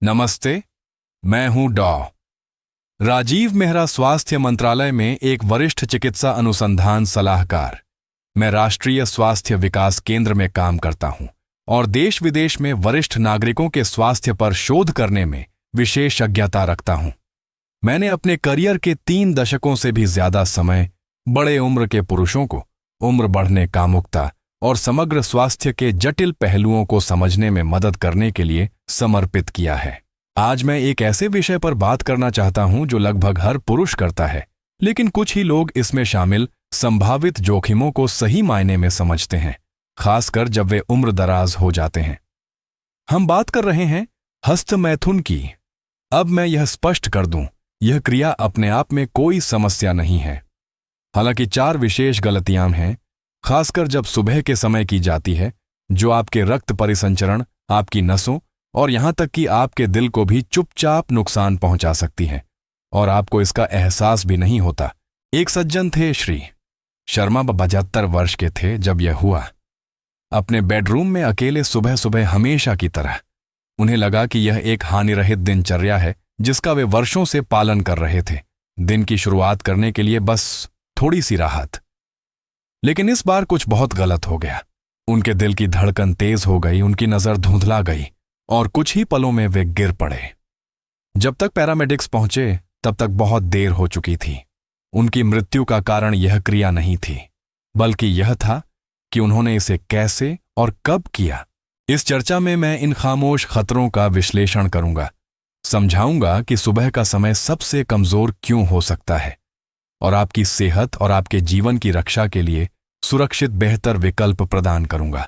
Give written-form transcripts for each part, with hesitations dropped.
नमस्ते। मैं हूं राजीव मेहरा, स्वास्थ्य मंत्रालय में एक वरिष्ठ चिकित्सा अनुसंधान सलाहकार। मैं राष्ट्रीय स्वास्थ्य विकास केंद्र में काम करता हूं और देश विदेश में वरिष्ठ नागरिकों के स्वास्थ्य पर शोध करने में विशेषज्ञता रखता हूं। मैंने अपने करियर के 3 दशकों से भी ज्यादा समय बड़े उम्र के पुरुषों को उम्र बढ़ने, कामुकता और समग्र स्वास्थ्य के जटिल पहलुओं को समझने में मदद करने के लिए समर्पित किया है। आज मैं एक ऐसे विषय पर बात करना चाहता हूं जो लगभग हर पुरुष करता है, लेकिन कुछ ही लोग इसमें शामिल संभावित जोखिमों को सही मायने में समझते हैं, खासकर जब वे उम्र दराज हो जाते हैं। हम बात कर रहे हैं हस्तमैथुन की। अब मैं यह स्पष्ट कर दूं, यह क्रिया अपने आप में कोई समस्या नहीं है। हालांकि 4 विशेष गलतियां हैं, खासकर जब सुबह के समय की जाती है, जो आपके रक्त परिसंचरण, आपकी नसों और यहां तक कि आपके दिल को भी चुपचाप नुकसान पहुंचा सकती हैं, और आपको इसका एहसास भी नहीं होता। एक सज्जन थे, श्री शर्मा, 75 वर्ष के थे जब यह हुआ। अपने बेडरूम में अकेले सुबह सुबह हमेशा की तरह उन्हें लगा कि यह एक हानिरहित दिनचर्या है जिसका वे वर्षों से पालन कर रहे थे, दिन की शुरुआत करने के लिए बस थोड़ी सी राहत। लेकिन इस बार कुछ बहुत गलत हो गया। उनके दिल की धड़कन तेज हो गई, उनकी नजर धुंधला गई और कुछ ही पलों में वे गिर पड़े। जब तक पैरामेडिक्स पहुंचे तब तक बहुत देर हो चुकी थी। उनकी मृत्यु का कारण यह क्रिया नहीं थी, बल्कि यह था कि उन्होंने इसे कैसे और कब किया। इस चर्चा में मैं इन खामोश खतरों का विश्लेषण करूंगा, समझाऊंगा कि सुबह का समय सबसे कमजोर क्यों हो सकता है और आपकी सेहत और आपके जीवन की रक्षा के लिए सुरक्षित बेहतर विकल्प प्रदान करूंगा।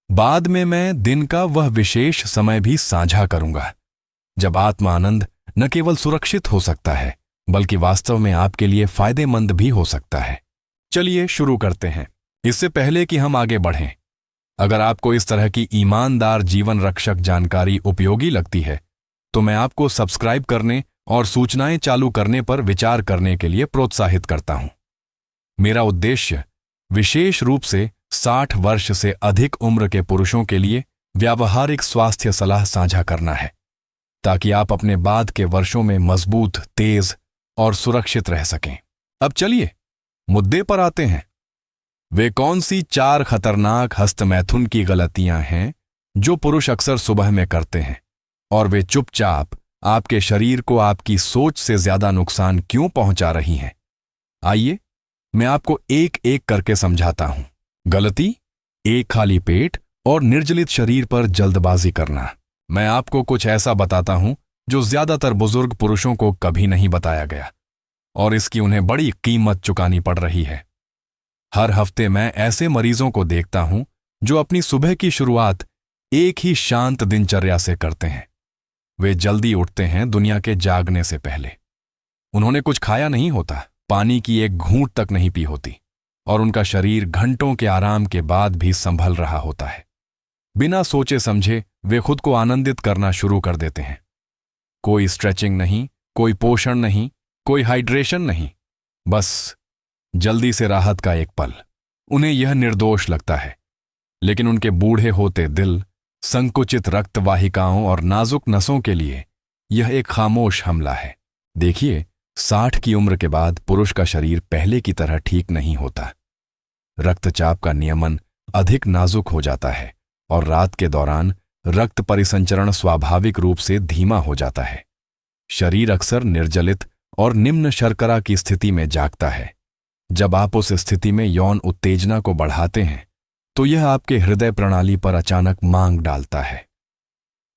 बाद में मैं दिन का वह विशेष समय भी साझा करूंगा जब आत्मा आनंद न केवल सुरक्षित हो सकता है, बल्कि वास्तव में आपके लिए फायदेमंद भी हो सकता है। चलिए शुरू करते हैं। इससे पहले कि हम आगे बढ़ें, अगर आपको इस तरह की ईमानदार जीवन रक्षक जानकारी उपयोगी लगती है तो मैं आपको सब्सक्राइब करने और सूचनाएं चालू करने पर विचार करने के लिए प्रोत्साहित करता हूं। मेरा उद्देश्य विशेष रूप से 60 वर्ष से अधिक उम्र के पुरुषों के लिए व्यावहारिक स्वास्थ्य सलाह साझा करना है, ताकि आप अपने बाद के वर्षों में मजबूत, तेज और सुरक्षित रह सकें। अब चलिए मुद्दे पर आते हैं। वे कौन सी 4 खतरनाक हस्तमैथुन की गलतियां हैं जो पुरुष अक्सर सुबह में करते हैं, और वे चुपचाप आपके शरीर को आपकी सोच से ज्यादा नुकसान क्यों पहुंचा रही हैं? आइए मैं आपको एक एक करके समझाता हूं। गलती 1, खाली पेट और निर्जलित शरीर पर जल्दबाजी करना। मैं आपको कुछ ऐसा बताता हूं जो ज्यादातर बुजुर्ग पुरुषों को कभी नहीं बताया गया, और इसकी उन्हें बड़ी कीमत चुकानी पड़ रही है। हर हफ्ते मैं ऐसे मरीजों को देखता हूं जो अपनी सुबह की शुरुआत एक ही शांत दिनचर्या से करते हैं। वे जल्दी उठते हैं दुनिया के जागने से पहले। उन्होंने कुछ खाया नहीं होता, पानी की एक घूंट तक नहीं पी होती, और उनका शरीर घंटों के आराम के बाद भी संभल रहा होता है। बिना सोचे समझे वे खुद को आनंदित करना शुरू कर देते हैं। कोई स्ट्रेचिंग नहीं, कोई पोषण नहीं, कोई हाइड्रेशन नहीं, बस जल्दी से राहत का एक पल। उन्हें यह निर्दोष लगता है, लेकिन उनके बूढ़े होते दिल, संकुचित रक्त वाहिकाओं और नाजुक नसों के लिए यह एक खामोश हमला है। देखिए, 60 की उम्र के बाद पुरुष का शरीर पहले की तरह ठीक नहीं होता। रक्तचाप का नियमन अधिक नाजुक हो जाता है और रात के दौरान रक्त परिसंचरण स्वाभाविक रूप से धीमा हो जाता है। शरीर अक्सर निर्जलित और निम्न शर्करा की स्थिति में जागता है। जब आप उस स्थिति में यौन उत्तेजना को बढ़ाते हैं तो यह आपके हृदय प्रणाली पर अचानक मांग डालता है।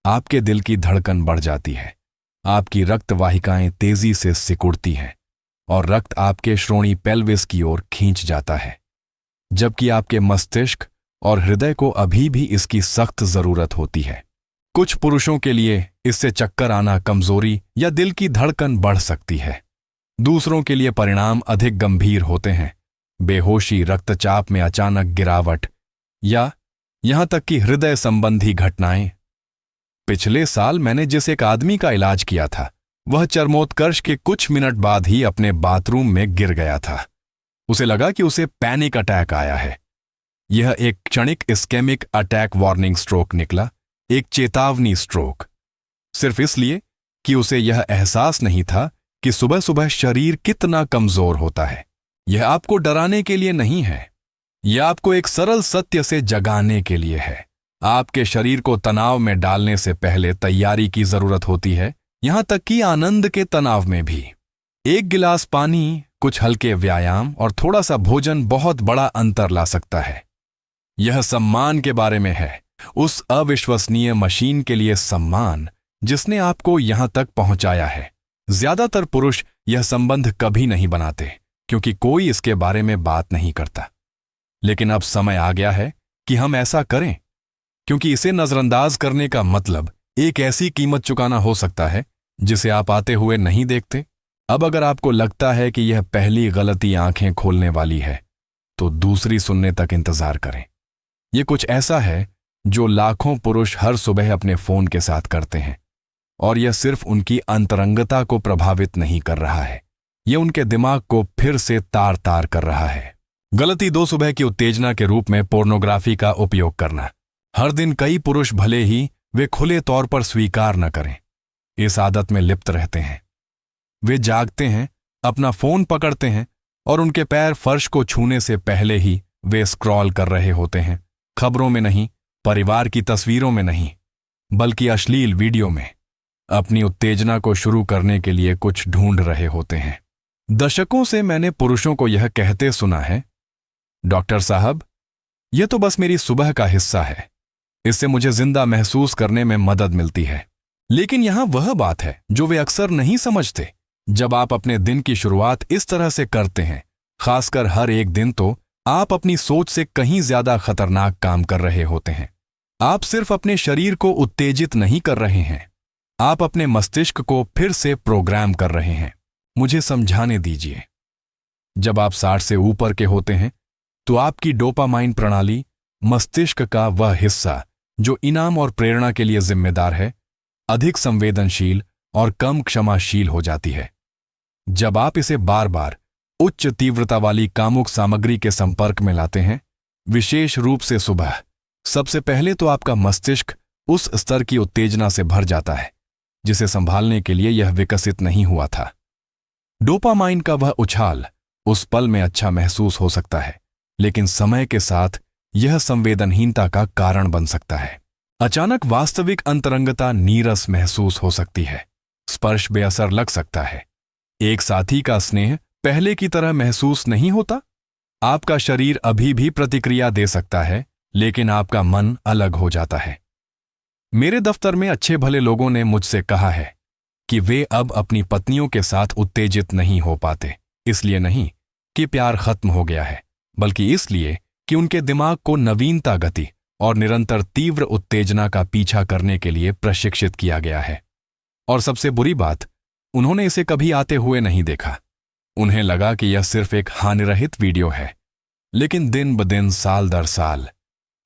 आपके दिल की धड़कन बढ़ जाती है, आपकी रक्त वाहिकाएं तेजी से सिकुड़ती हैं और रक्त आपके श्रोणि पेल्विस की ओर खींच जाता है, जबकि आपके मस्तिष्क और हृदय को अभी भी इसकी सख्त जरूरत होती है। कुछ पुरुषों के लिए इससे चक्कर आना, कमजोरी या दिल की धड़कन बढ़ सकती है। दूसरों के लिए परिणाम अधिक गंभीर होते हैं, बेहोशी, रक्तचाप में अचानक गिरावट या यहां तक कि हृदय संबंधी घटनाएं। पिछले साल मैंने जिस एक आदमी का इलाज किया था, वह चर्मोत्कर्ष के कुछ मिनट बाद ही अपने बाथरूम में गिर गया था। उसे लगा कि उसे पैनिक अटैक आया है। यह एक क्षणिक इस्केमिक अटैक वार्निंग स्ट्रोक निकला, एक चेतावनी स्ट्रोक। सिर्फ इसलिए कि उसे यह एहसास नहीं था कि सुबह सुबह शरीर कितना कमजोर होता है। यह आपको डराने के लिए नहीं है, यह आपको एक सरल सत्य से जगाने के लिए है। आपके शरीर को तनाव में डालने से पहले तैयारी की जरूरत होती है, यहां तक कि आनंद के तनाव में भी। एक गिलास पानी, कुछ हल्के व्यायाम और थोड़ा सा भोजन बहुत बड़ा अंतर ला सकता है। यह सम्मान के बारे में है, उस अविश्वसनीय मशीन के लिए सम्मान जिसने आपको यहां तक पहुंचाया है। ज्यादातर पुरुष यह संबंध कभी नहीं बनाते क्योंकि कोई इसके बारे में बात नहीं करता। लेकिन अब समय आ गया है कि हम ऐसा करें, क्योंकि इसे नजरअंदाज करने का मतलब एक ऐसी कीमत चुकाना हो सकता है जिसे आप आते हुए नहीं देखते। अब अगर आपको लगता है कि यह पहली गलती आंखें खोलने वाली है, तो दूसरी सुनने तक इंतजार करें। यह कुछ ऐसा है जो लाखों पुरुष हर सुबह अपने फोन के साथ करते हैं, और यह सिर्फ उनकी अंतरंगता को प्रभावित नहीं कर रहा है, यह उनके दिमाग को फिर से तार तार कर रहा है। गलती 2 सुबह की उत्तेजना के रूप में पोर्नोग्राफी का उपयोग करना। हर दिन कई पुरुष, भले ही वे खुले तौर पर स्वीकार न करें, इस आदत में लिप्त रहते हैं। वे जागते हैं, अपना फोन पकड़ते हैं और उनके पैर फर्श को छूने से पहले ही वे स्क्रॉल कर रहे होते हैं। खबरों में नहीं, परिवार की तस्वीरों में नहीं, बल्कि अश्लील वीडियो में अपनी उत्तेजना को शुरू करने के लिए कुछ ढूंढ रहे होते हैं। दशकों से मैंने पुरुषों को यह कहते सुना है, डॉक्टर साहब, यह तो बस मेरी सुबह का हिस्सा है, इससे मुझे जिंदा महसूस करने में मदद मिलती है। लेकिन यहां वह बात है जो वे अक्सर नहीं समझते। जब आप अपने दिन की शुरुआत इस तरह से करते हैं, खासकर हर एक दिन, तो आप अपनी सोच से कहीं ज्यादा खतरनाक काम कर रहे होते हैं। आप सिर्फ अपने शरीर को उत्तेजित नहीं कर रहे हैं, आप अपने मस्तिष्क को फिर से प्रोग्राम कर रहे हैं। मुझे समझाने दीजिए, जब आप 60 से ऊपर के होते हैं तो आपकी डोपामाइन प्रणाली, मस्तिष्क का वह हिस्सा जो इनाम और प्रेरणा के लिए जिम्मेदार है, अधिक संवेदनशील और कम क्षमाशील हो जाती है। जब आप इसे बार बार उच्च तीव्रता वाली कामुक सामग्री के संपर्क में लाते हैं, विशेष रूप से सुबह, सबसे पहले तो आपका मस्तिष्क उस स्तर की उत्तेजना से भर जाता है जिसे संभालने के लिए यह विकसित नहीं हुआ था। डोपामाइन का वह उछाल उस पल में अच्छा महसूस हो सकता है, लेकिन समय के साथ यह संवेदनहीनता का कारण बन सकता है। अचानक वास्तविक अंतरंगता नीरस महसूस हो सकती है, स्पर्श बेअसर लग सकता है, एक साथी का स्नेह पहले की तरह महसूस नहीं होता। आपका शरीर अभी भी प्रतिक्रिया दे सकता है, लेकिन आपका मन अलग हो जाता है। मेरे दफ्तर में अच्छे भले लोगों ने मुझसे कहा है कि वे अब अपनी पत्नियों के साथ उत्तेजित नहीं हो पाते, इसलिए नहीं कि प्यार खत्म हो गया है, बल्कि इसलिए कि उनके दिमाग को नवीनता, गति और निरंतर तीव्र उत्तेजना का पीछा करने के लिए प्रशिक्षित किया गया है। और सबसे बुरी बात, उन्होंने इसे कभी आते हुए नहीं देखा। उन्हें लगा कि यह सिर्फ एक हानिरहित वीडियो है, लेकिन दिन ब दिन, साल दर साल,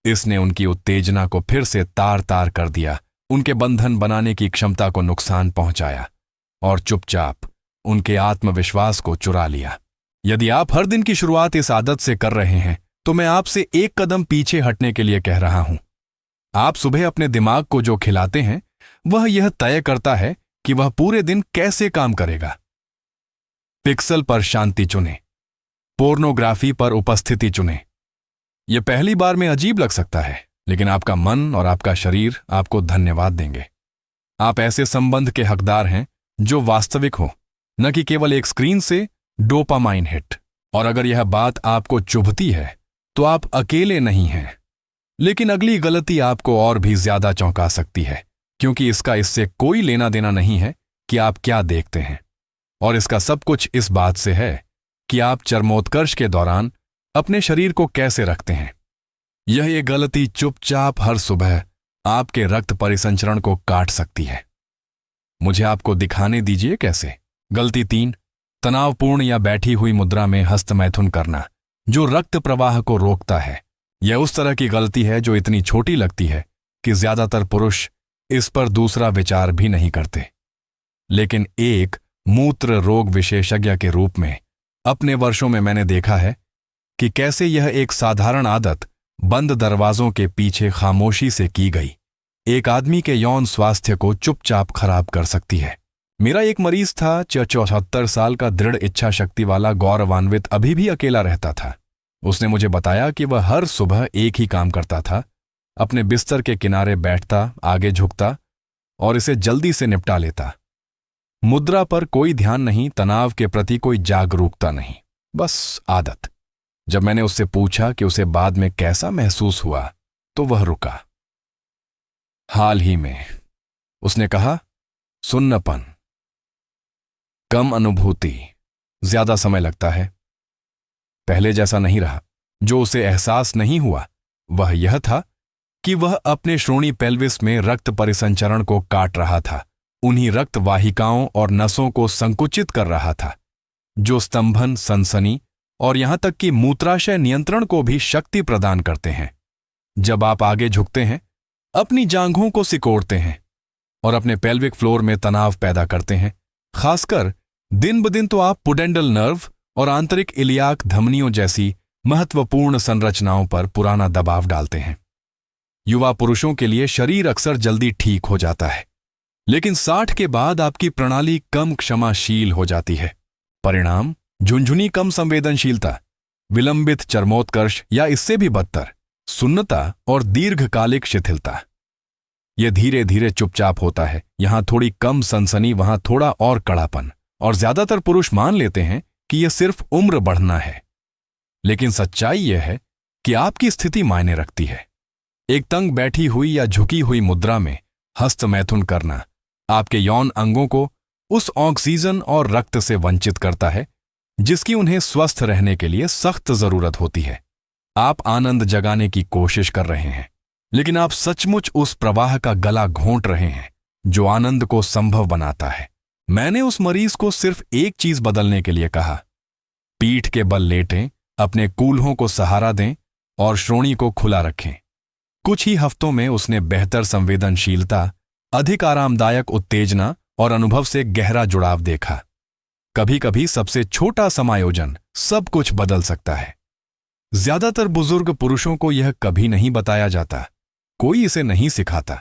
इसने उनकी उत्तेजना को फिर से तार तार कर दिया, उनके बंधन बनाने की क्षमता को नुकसान पहुंचाया और चुपचाप उनके आत्मविश्वास को चुरा लिया। यदि आप हर दिन की शुरुआत इस आदत से कर रहे हैं, तो मैं आपसे एक कदम पीछे हटने के लिए कह रहा हूं। आप सुबह अपने दिमाग को जो खिलाते हैं, वह यह तय करता है कि वह पूरे दिन कैसे काम करेगा। पिक्सल पर शांति चुनें, पोर्नोग्राफी पर उपस्थिति चुनें। यह पहली बार में अजीब लग सकता है, लेकिन आपका मन और आपका शरीर आपको धन्यवाद देंगे। आप ऐसे संबंध के हकदार हैं जो वास्तविक हो, न कि केवल एक स्क्रीन से डोपामाइन हिट। और अगर यह बात आपको चुभती है, तो आप अकेले नहीं हैं। लेकिन अगली गलती आपको और भी ज्यादा चौंका सकती है, क्योंकि इसका इससे कोई लेना देना नहीं है कि आप क्या देखते हैं, और इसका सब कुछ इस बात से है कि आप चरमोत्कर्ष के दौरान अपने शरीर को कैसे रखते हैं। यह एक गलती चुपचाप हर सुबह आपके रक्त परिसंचरण को काट सकती है। मुझे आपको दिखाने दीजिए कैसे। गलती 3, तनावपूर्ण या बैठी हुई मुद्रा में हस्तमैथुन करना, जो रक्त प्रवाह को रोकता है। यह उस तरह की गलती है जो इतनी छोटी लगती है कि ज्यादातर पुरुष इस पर दूसरा विचार भी नहीं करते। लेकिन एक मूत्र रोग विशेषज्ञ के रूप में अपने वर्षों में मैंने देखा है कि कैसे यह एक साधारण आदत बंद दरवाजों के पीछे खामोशी से की गई एक आदमी के यौन स्वास्थ्य को चुपचाप खराब कर सकती है। मेरा एक मरीज था, 74 साल का, दृढ़ इच्छा शक्ति वाला, गौरवान्वित, अभी भी अकेला रहता था। उसने मुझे बताया कि वह हर सुबह एक ही काम करता था, अपने बिस्तर के किनारे बैठता, आगे झुकता और इसे जल्दी से निपटा लेता। मुद्रा पर कोई ध्यान नहीं, तनाव के प्रति कोई जागरूकता नहीं, बस आदत। जब मैंने उससे पूछा कि उसे बाद में कैसा महसूस हुआ, तो वह रुका। हाल ही में, उसने कहा, सुन्नपन, कम अनुभूति, ज्यादा समय लगता है। पहले जैसा नहीं रहा। जो उसे एहसास नहीं हुआ वह यह था कि वह अपने श्रोणि पेल्विस में रक्त परिसंचरण को काट रहा था, उन्हीं रक्त वाहिकाओं और नसों को संकुचित कर रहा था जो स्तंभन, सनसनी और यहां तक कि मूत्राशय नियंत्रण को भी शक्ति प्रदान करते हैं। जब आप आगे झुकते हैं, अपनी जांघों को सिकोड़ते हैं और अपने पेल्विक फ्लोर में तनाव पैदा करते हैं, खासकर दिन ब दिन, तो आप पुडेंडल नर्व और आंतरिक इलियाक धमनियों जैसी महत्वपूर्ण संरचनाओं पर पुराना दबाव डालते हैं। युवा पुरुषों के लिए शरीर अक्सर जल्दी ठीक हो जाता है, लेकिन 60 के बाद आपकी प्रणाली कम क्षमाशील हो जाती है। परिणाम, झुंझुनी कम संवेदनशीलता, विलंबित चर्मोत्कर्ष या इससे भी बदतर, सुन्नता और दीर्घकालिक शिथिलता। यह धीरे धीरे चुपचाप होता है, यहां थोड़ी कम सनसनी, वहां थोड़ा और कड़ापन, और ज्यादातर पुरुष मान लेते हैं कि यह सिर्फ उम्र बढ़ना है। लेकिन सच्चाई यह है कि आपकी स्थिति मायने रखती है। एक तंग बैठी हुई या झुकी हुई मुद्रा में हस्त मैथुन करना आपके यौन अंगों को उस ऑक्सीजन और रक्त से वंचित करता है जिसकी उन्हें स्वस्थ रहने के लिए सख्त जरूरत होती है। आप आनंद जगाने की कोशिश कर रहे हैं, लेकिन आप सचमुच उस प्रवाह का गला घोंट रहे हैं जो आनंद को संभव बनाता है। मैंने उस मरीज को सिर्फ एक चीज बदलने के लिए कहा, पीठ के बल लेटें, अपने कूल्हों को सहारा दें और श्रोणि को खुला रखें। कुछ ही हफ्तों में उसने बेहतर संवेदनशीलता, अधिक आरामदायक उत्तेजना और अनुभव से गहरा जुड़ाव देखा। कभी कभी सबसे छोटा समायोजन सब कुछ बदल सकता है। ज्यादातर बुजुर्ग पुरुषों को यह कभी नहीं बताया जाता, कोई इसे नहीं सिखाता,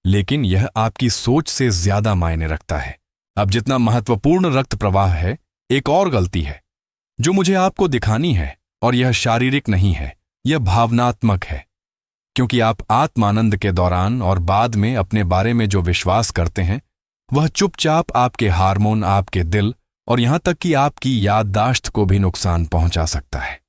लेकिन यह आपकी सोच से ज्यादा मायने रखता है। अब जितना महत्वपूर्ण रक्त प्रवाह है, एक और गलती है जो मुझे आपको दिखानी है, और यह शारीरिक नहीं है, यह भावनात्मक है। क्योंकि आप आत्मानंद के दौरान और बाद में अपने बारे में जो विश्वास करते हैं, वह चुपचाप आपके हार्मोन, आपके दिल और यहां तक कि आपकी याददाश्त को भी नुकसान पहुंचा सकता है।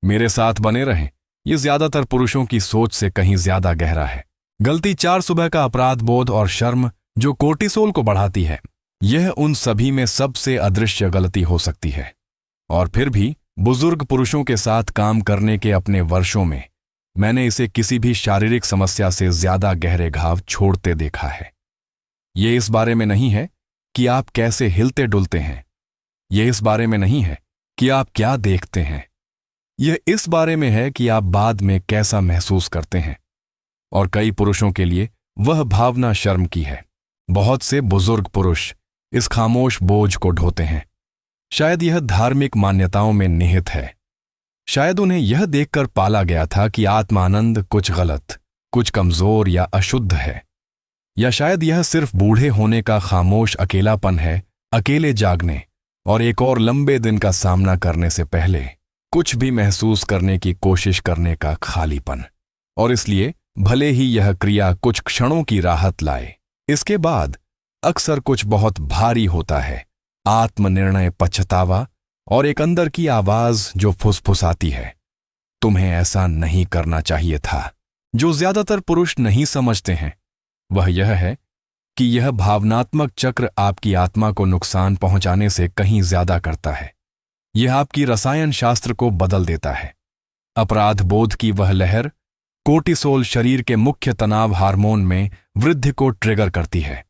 मेरे साथ बने रहें, यह ज्यादातर पुरुषों की सोच से कहीं ज्यादा गहरा है। गलती 4 सुबह का अपराध बोध और शर्म जो कोर्टिसोल को बढ़ाती है, यह उन सभी में सबसे अदृश्य गलती हो सकती है। और फिर भी बुजुर्ग पुरुषों के साथ काम करने के अपने वर्षों में मैंने इसे किसी भी शारीरिक समस्या से ज्यादा गहरे घाव छोड़ते देखा है। यह इस बारे में नहीं है कि आप कैसे हिलते डुलते हैं, यह इस बारे में नहीं है कि आप क्या देखते हैं, यह इस बारे में है कि आप बाद में कैसा महसूस करते हैं। और कई पुरुषों के लिए वह भावना शर्म की है। बहुत से बुजुर्ग पुरुष इस खामोश बोझ को ढोते हैं। शायद यह धार्मिक मान्यताओं में निहित है। शायद उन्हें यह देखकर पाला गया था कि आत्मानंद कुछ गलत, कुछ कमजोर या अशुद्ध है। या शायद यह सिर्फ बूढ़े होने का खामोश अकेलापन है, अकेले जागने और एक और लंबे दिन का सामना करने से पहले कुछ भी महसूस करने की कोशिश करने का खालीपन। और इसलिए भले ही यह क्रिया कुछ क्षणों की राहत लाए, इसके बाद अक्सर कुछ बहुत भारी होता है। आत्मनिर्णय, पछतावा और एक अंदर की आवाज जो फुसफुसाती है, तुम्हें ऐसा नहीं करना चाहिए था। जो ज्यादातर पुरुष नहीं समझते हैं वह यह है कि यह भावनात्मक चक्र आपकी आत्मा को नुकसान पहुंचाने से कहीं ज्यादा करता है। यह आपकी रसायन शास्त्र को बदल देता है। अपराध बोध की वह लहर कोर्टिसोल शरीर के मुख्य तनाव हार्मोन में वृद्धि को ट्रिगर करती है।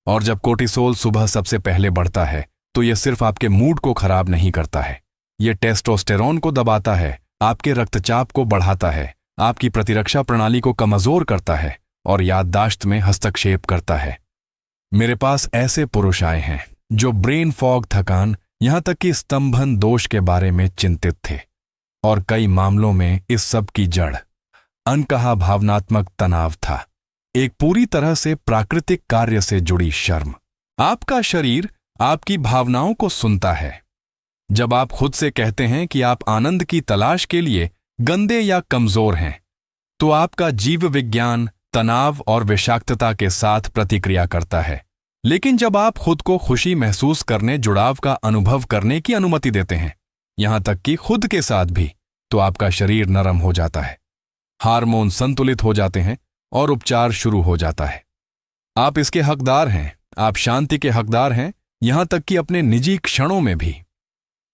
और जब कोर्टिसोल सुबह सबसे पहले बढ़ता है तो यह सिर्फ आपके मूड को खराब नहीं करता है, यह टेस्टोस्टेरोन को दबाता है, आपके रक्तचाप को बढ़ाता है, आपकी प्रतिरक्षा प्रणाली को कमजोर करता है और याददाश्त में हस्तक्षेप करता है। मेरे पास ऐसे पुरुष आए हैं जो ब्रेन फॉग, थकान, यहां तक कि स्तंभन दोष के बारे में चिंतित थे। और कई मामलों में इस सब की जड़ अनकहा भावनात्मक तनाव था। एक पूरी तरह से प्राकृतिक कार्य से जुड़ी शर्म। आपका शरीर आपकी भावनाओं को सुनता है। जब आप खुद से कहते हैं कि आप आनंद की तलाश के लिए गंदे या कमजोर हैं, तो आपका जीव विज्ञान तनाव और विषाक्तता के साथ प्रतिक्रिया करता है। लेकिन जब आप खुद को खुशी महसूस करने, जुड़ाव का अनुभव करने की अनुमति देते हैं, यहां तक कि खुद के साथ भी, तो आपका शरीर नरम हो जाता है, हार्मोन संतुलित हो जाते हैं और उपचार शुरू हो जाता है। आप इसके हकदार हैं, आप शांति के हकदार हैं, यहां तक कि अपने निजी क्षणों में भी।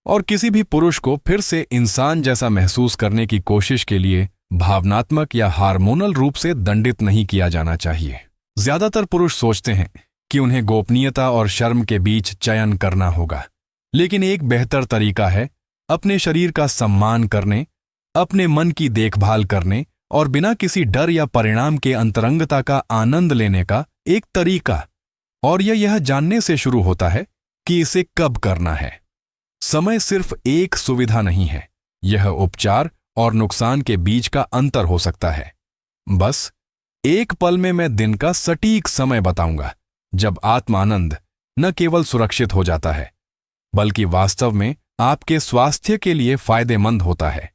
और किसी भी पुरुष को फिर से इंसान जैसा महसूस करने की कोशिश के लिए भावनात्मक या हार्मोनल रूप से दंडित नहीं किया जाना चाहिए। ज्यादातर पुरुष सोचते हैं कि उन्हें गोपनीयता और शर्म के बीच चयन करना होगा, लेकिन एक बेहतर तरीका है अपने शरीर का सम्मान करने, अपने मन की देखभाल करने और बिना किसी डर या परिणाम के अंतरंगता का आनंद लेने का एक तरीका। और यह जानने से शुरू होता है कि इसे कब करना है। समय सिर्फ एक सुविधा नहीं है, यह उपचार और नुकसान के बीच का अंतर हो सकता है। बस एक पल में मैं दिन का सटीक समय बताऊंगा जब आत्मानंद न केवल सुरक्षित हो जाता है, बल्कि वास्तव में आपके स्वास्थ्य के लिए फायदेमंद होता है।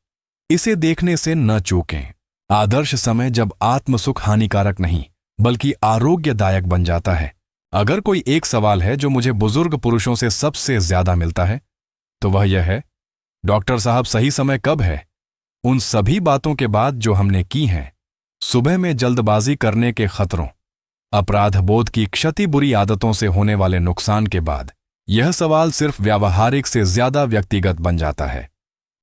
इसे देखने से न चूकें। आदर्श समय जब आत्मसुख हानिकारक नहीं बल्कि आरोग्यदायक बन जाता है। अगर कोई एक सवाल है जो मुझे बुजुर्ग पुरुषों से सबसे ज्यादा मिलता है, तो वह यह है, डॉक्टर साहब सही समय कब है? उन सभी बातों के बाद जो हमने की हैं, सुबह में जल्दबाजी करने के खतरों, अपराध बोध की क्षति, बुरी आदतों से होने वाले नुकसान के बाद, यह सवाल सिर्फ व्यावहारिक से ज्यादा व्यक्तिगत बन जाता है,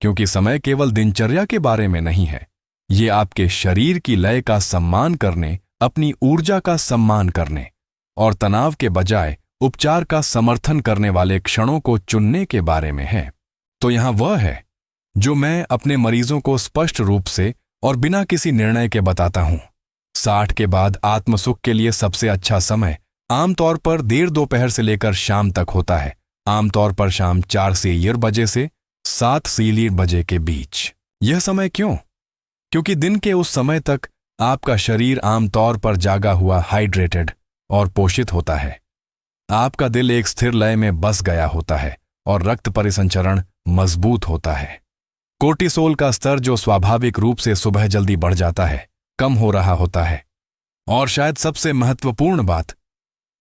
क्योंकि समय केवल दिनचर्या के बारे में नहीं है। ये आपके शरीर की लय का सम्मान करने, अपनी ऊर्जा का सम्मान करने और तनाव के बजाय उपचार का समर्थन करने वाले क्षणों को चुनने के बारे में है। तो यहां वह है जो मैं अपने मरीजों को स्पष्ट रूप से और बिना किसी निर्णय के बताता हूं। 60 के बाद आत्मसुख के लिए सबसे अच्छा समय आमतौर पर देर दोपहर से लेकर शाम तक होता है, आमतौर पर शाम 4 बजे से 7 बजे के बीच। यह समय क्यों? क्योंकि दिन के उस समय तक आपका शरीर आमतौर पर जागा हुआ, हाइड्रेटेड और पोषित होता है। आपका दिल एक स्थिर लय में बस गया होता है और रक्त परिसंचरण मजबूत होता है। कोर्टिसोल का स्तर, जो स्वाभाविक रूप से सुबह जल्दी बढ़ जाता है, कम हो रहा होता है। और शायद सबसे महत्वपूर्ण बात,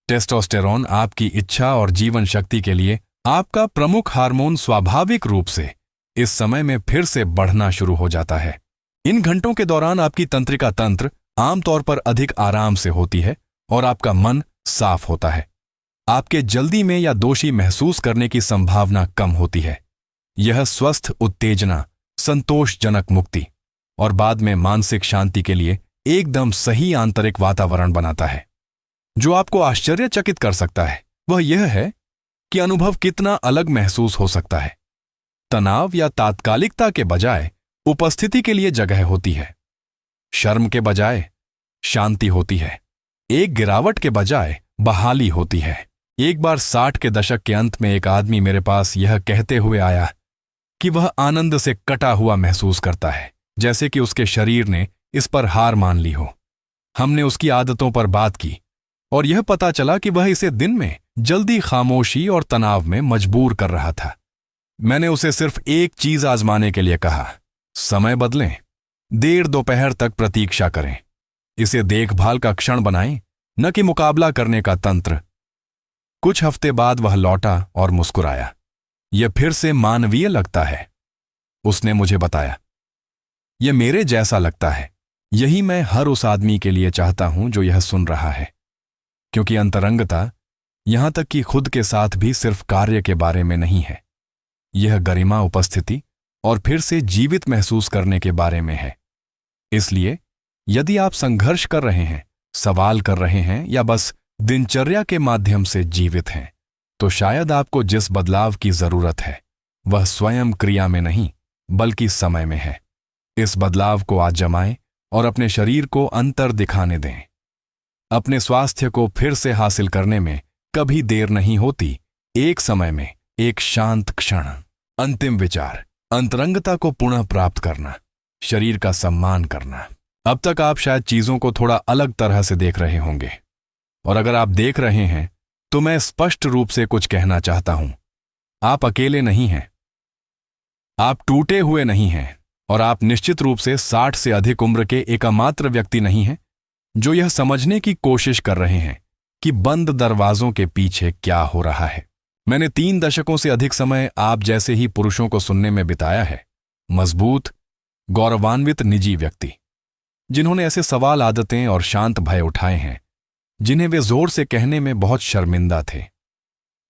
टेस्टोस्टेरोन, आपकी इच्छा और जीवन शक्ति के लिए आपका प्रमुख हार्मोन, स्वाभाविक रूप से इस समय में फिर से बढ़ना शुरू हो जाता है। इन घंटों के दौरान आपकी तंत्रिका तंत्र आमतौर पर अधिक आराम से होती है और आपका मन साफ होता है। आपके जल्दी में या दोषी महसूस करने की संभावना कम होती है। यह स्वस्थ उत्तेजना, संतोषजनक मुक्ति और बाद में मानसिक शांति के लिए एकदम सही आंतरिक वातावरण बनाता है। जो आपको आश्चर्यचकित कर सकता है वह यह है कि अनुभव कितना अलग महसूस हो सकता है। तनाव या तात्कालिकता के बजाय उपस्थिति के लिए जगह होती है। शर्म के बजाय शांति होती है। एक गिरावट के बजाय बहाली होती है। एक बार 60 के दशक के अंत में एक आदमी मेरे पास यह कहते हुए आया कि वह आनंद से कटा हुआ महसूस करता है, जैसे कि उसके शरीर ने इस पर हार मान ली हो। हमने उसकी आदतों पर बात की और यह पता चला कि वह इसे दिन में जल्दी, खामोशी और तनाव में मजबूर कर रहा था। मैंने उसे सिर्फ एक चीज आजमाने के लिए कहा, समय बदलें, देर दोपहर तक प्रतीक्षा करें, इसे देखभाल का क्षण बनाएं, न कि मुकाबला करने का तंत्र। कुछ हफ्ते बाद वह लौटा और मुस्कुराया। यह फिर से मानवीय लगता है, उसने मुझे बताया। यह मेरे जैसा लगता है। यही मैं हर उस आदमी के लिए चाहता हूं जो यह सुन रहा है, क्योंकि अंतरंगता, यहां तक कि खुद के साथ भी, सिर्फ कार्य के बारे में नहीं है। यह गरिमा, उपस्थिति और फिर से जीवित महसूस करने के बारे में है। इसलिए यदि आप संघर्ष कर रहे हैं, सवाल कर रहे हैं या बस दिनचर्या के माध्यम से जीवित हैं, तो शायद आपको जिस बदलाव की जरूरत है वह स्वयं क्रिया में नहीं बल्कि समय में है। इस बदलाव को आजमाएं और अपने शरीर को अंतर दिखाने दें। अपने स्वास्थ्य को फिर से हासिल करने में कभी देर नहीं होती। एक समय में एक शांत क्षण। अंतिम विचार, अंतरंगता को पुनः प्राप्त करना, शरीर का सम्मान करना। अब तक आप शायद चीजों को थोड़ा अलग तरह से देख रहे होंगे, और अगर आप देख रहे हैं तो मैं स्पष्ट रूप से कुछ कहना चाहता हूं। आप अकेले नहीं हैं, आप टूटे हुए नहीं हैं, और आप निश्चित रूप से 60 से अधिक उम्र के एकमात्र व्यक्ति नहीं हैं जो यह समझने की कोशिश कर रहे हैं कि बंद दरवाजों के पीछे क्या हो रहा है। मैंने 3 दशकों से अधिक समय आप जैसे ही पुरुषों को सुनने में बिताया है, मजबूत, गौरवान्वित निजी व्यक्ति, जिन्होंने ऐसे सवाल, आदतें और शांत भय उठाए हैं जिन्हें वे जोर से कहने में बहुत शर्मिंदा थे।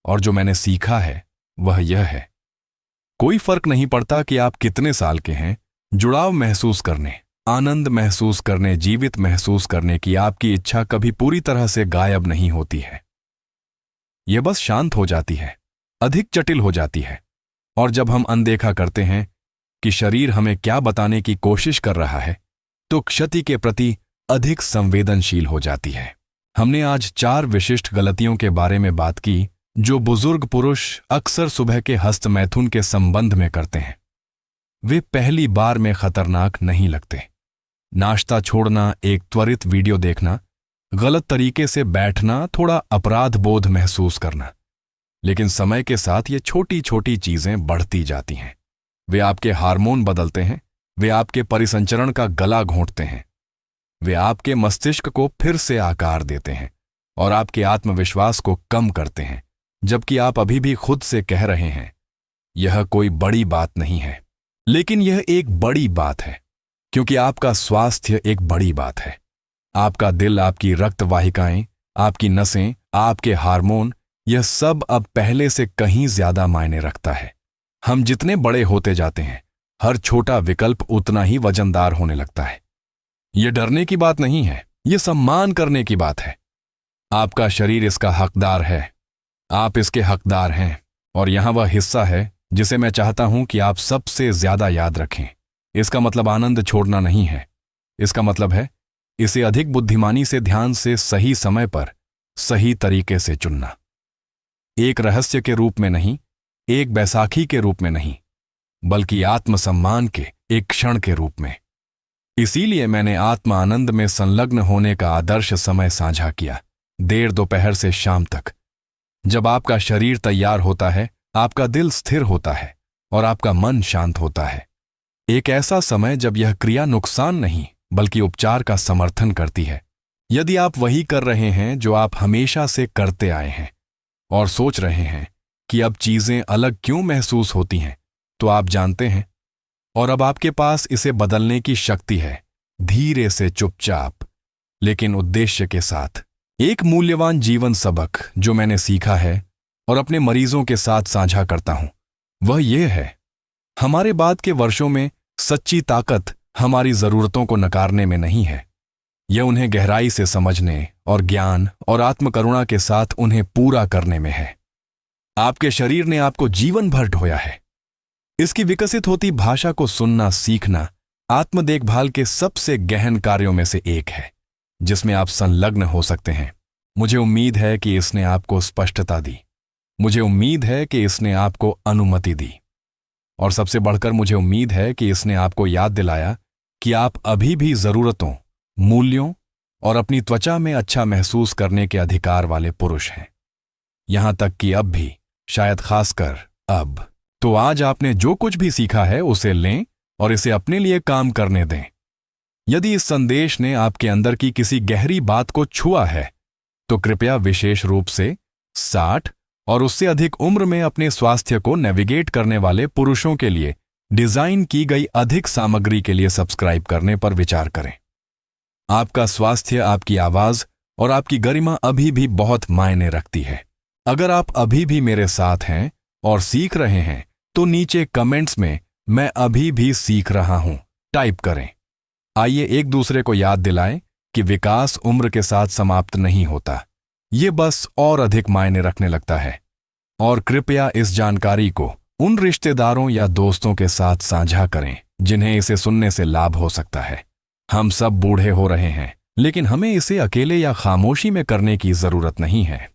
और जो मैंने सीखा है वह यह है, कोई फर्क नहीं पड़ता कि आप कितने साल के हैं, जुड़ाव महसूस करने, आनंद महसूस करने, जीवित महसूस करने की आपकी इच्छा कभी पूरी तरह से गायब नहीं होती है। यह बस शांत हो जाती है, अधिक जटिल हो जाती है। और जब हम अनदेखा करते हैं कि शरीर हमें क्या बताने की कोशिश कर रहा है, तो क्षति के प्रति अधिक संवेदनशील हो जाती है। हमने आज 4 विशिष्ट गलतियों के बारे में बात की जो बुजुर्ग पुरुष अक्सर सुबह के हस्त मैथुन के संबंध में करते हैं। वे पहली बार में खतरनाक नहीं लगते। नाश्ता छोड़ना, एक त्वरित वीडियो देखना, गलत तरीके से बैठना, थोड़ा अपराध बोध महसूस करना। लेकिन समय के साथ ये छोटी छोटी चीजें बढ़ती जाती हैं। वे आपके हार्मोन बदलते हैं, वे आपके परिसंचरण का गला घोंटते हैं, वे आपके मस्तिष्क को फिर से आकार देते हैं और आपके आत्मविश्वास को कम करते हैं, जबकि आप अभी भी खुद से कह रहे हैं, यह कोई बड़ी बात नहीं है। लेकिन यह एक बड़ी बात है, क्योंकि आपका स्वास्थ्य एक बड़ी बात है। आपका दिल, आपकी रक्त वाहिकाएं, आपकी नसें, आपके हार्मोन, यह सब अब पहले से कहीं ज्यादा मायने रखता है। हम जितने बड़े होते जाते हैं, हर छोटा विकल्प उतना ही वजनदार होने लगता है। यह डरने की बात नहीं है, यह सम्मान करने की बात है। आपका शरीर इसका हकदार है, आप इसके हकदार हैं, और यहां वह हिस्सा है जिसे मैं चाहता हूं कि आप सबसे ज्यादा याद रखें। इसका मतलब आनंद छोड़ना नहीं है, इसका मतलब है इसे अधिक बुद्धिमानी से, ध्यान से, सही समय पर, सही तरीके से चुनना। एक रहस्य के रूप में नहीं, एक बैसाखी के रूप में नहीं, बल्कि आत्मसम्मान के एक क्षण के रूप में। इसीलिए मैंने आत्म आनंद में संलग्न होने का आदर्श समय साझा किया, देर दोपहर से शाम तक, जब आपका शरीर तैयार होता है, आपका दिल स्थिर होता है और आपका मन शांत होता है। एक ऐसा समय जब यह क्रिया नुकसान नहीं बल्कि उपचार का समर्थन करती है। यदि आप वही कर रहे हैं जो आप हमेशा से करते आए हैं और सोच रहे हैं कि अब चीजें अलग क्यों महसूस होती हैं, तो आप जानते हैं, और अब आपके पास इसे बदलने की शक्ति है, धीरे से, चुपचाप, लेकिन उद्देश्य के साथ। एक मूल्यवान जीवन सबक जो मैंने सीखा है और अपने मरीजों के साथ साझा करता हूं, वह यह है, हमारे बाद के वर्षों में सच्ची ताकत हमारी जरूरतों को नकारने में नहीं है, यह उन्हें गहराई से समझने और ज्ञान और आत्मकरुणा के साथ उन्हें पूरा करने में है। आपके शरीर ने आपको जीवन भर ढोया है। इसकी विकसित होती भाषा को सुनना सीखना आत्म देखभाल के सबसे गहन कार्यों में से एक है, जिसमें आप संलग्न हो सकते हैं। मुझे उम्मीद है कि इसने आपको स्पष्टता दी, मुझे उम्मीद है कि इसने आपको अनुमति दी, और सबसे बढ़कर मुझे उम्मीद है कि इसने आपको याद दिलाया कि आप अभी भी जरूरतों, मूल्यों और अपनी त्वचा में अच्छा महसूस करने के अधिकार वाले पुरुष हैं। यहां तक कि अब भी, शायद खासकर अब। तो आज आपने जो कुछ भी सीखा है उसे लें और इसे अपने लिए काम करने दें। यदि इस संदेश ने आपके अंदर की किसी गहरी बात को छुआ है, तो कृपया विशेष रूप से 60 और उससे अधिक उम्र में अपने स्वास्थ्य को नेविगेट करने वाले पुरुषों के लिए डिजाइन की गई अधिक सामग्री के लिए सब्सक्राइब करने पर विचार करें। आपका स्वास्थ्य, आपकी आवाज और आपकी गरिमा अभी भी बहुत मायने रखती है। अगर आप अभी भी मेरे साथ हैं और सीख रहे हैं, तो नीचे कमेंट्स में मैं अभी भी सीख रहा हूं टाइप करें। आइए एक दूसरे को याद दिलाएं कि विकास उम्र के साथ समाप्त नहीं होता, ये बस और अधिक मायने रखने लगता है। और कृपया इस जानकारी को उन रिश्तेदारों या दोस्तों के साथ साझा करें जिन्हें इसे सुनने से लाभ हो सकता है। हम सब बूढ़े हो रहे हैं, लेकिन हमें इसे अकेले या खामोशी में करने की जरूरत नहीं है।